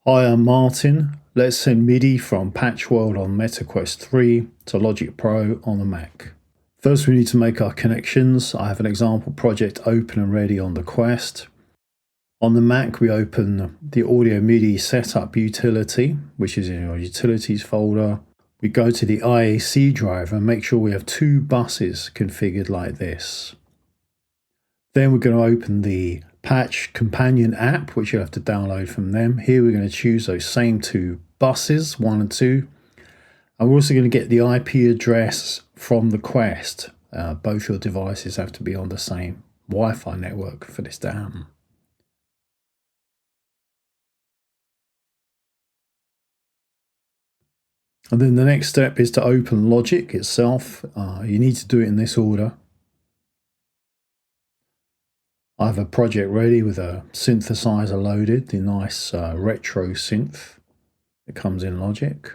Hi, I'm Martin. Let's send MIDI from PatchWorld on MetaQuest 3 to Logic Pro on the Mac. First, we need to make our connections. I have an example project open and ready on the Quest. On the Mac, we open the Audio MIDI Setup utility, which is in your Utilities folder. We go to the IAC driver and make sure we have two buses configured like this. Then we're going to open the Patch Companion App, which you'll have to download from them. Here we're going to choose those same two buses, 1 and 2. And we're also going to get the IP address from the Quest. Both your devices have to be on the same Wi-Fi network for this to happen. And then the next step is to open Logic itself. You need to do it in this order. I have a project ready with a synthesizer loaded, the nice retro synth that comes in Logic.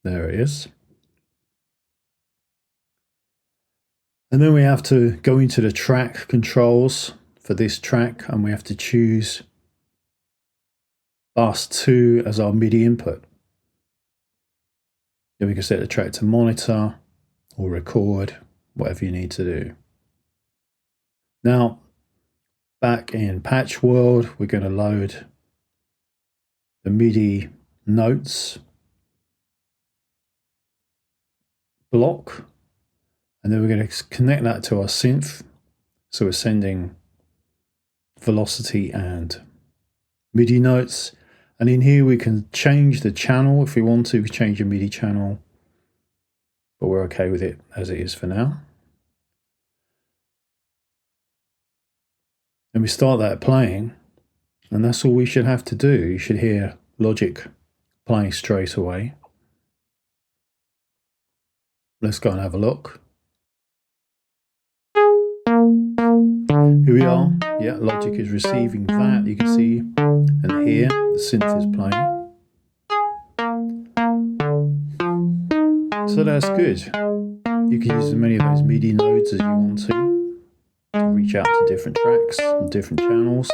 There it is. And then we have to go into the track controls for this track, and we have to choose bus 2 as our MIDI input. Then we can set the track to monitor or record, whatever you need to do. Now, back in PatchWorld, we're going to load the MIDI notes block, and then we're going to connect that to our synth. So we're sending velocity and MIDI notes. And in here, we can change the channel if we want to. We can change the MIDI channel, but we're okay with it as it is for now. And we start that playing, and that's all we should have to do. You should hear Logic playing straight away. Let's go and have a look. Here we are. Yeah, Logic is receiving that, you can see, and here the synth is playing. So that's good. You can use as many of those MIDI nodes as you want to reach out to different tracks and different channels.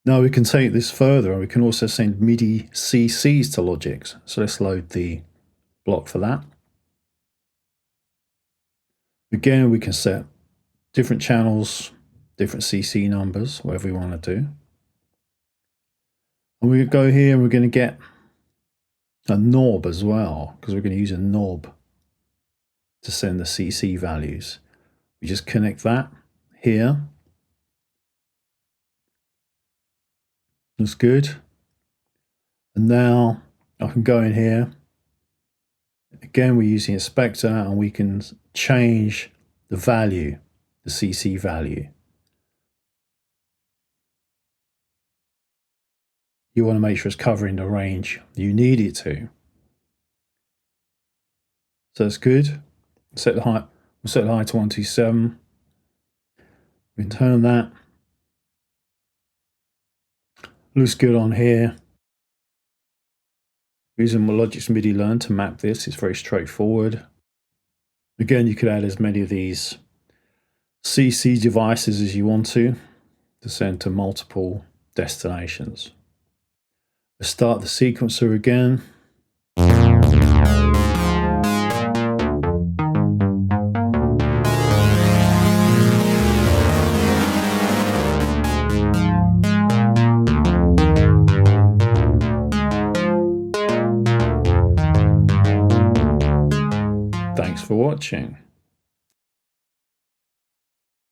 Now we can take this further, and we can also send MIDI CCs to Logic. So let's load the block for that. Again, we can set different channels, different CC numbers, whatever we want to do. And we go here and we're going to get a knob as well, because we're going to use a knob to send the CC values. We just connect that here. That's good. And now I can go in here. Again, we're using a inspector, and we can change the value, the CC value. You want to make sure it's covering the range you need it to. So that's good. Set the height. We'll set the height to 127. We can turn that. Looks good on here. Using Logic's MIDI Learn to map this, it's very straightforward. Again, you could add as many of these CC devices as you want to send to multiple destinations. Let's start the sequencer again. Thanks for watching.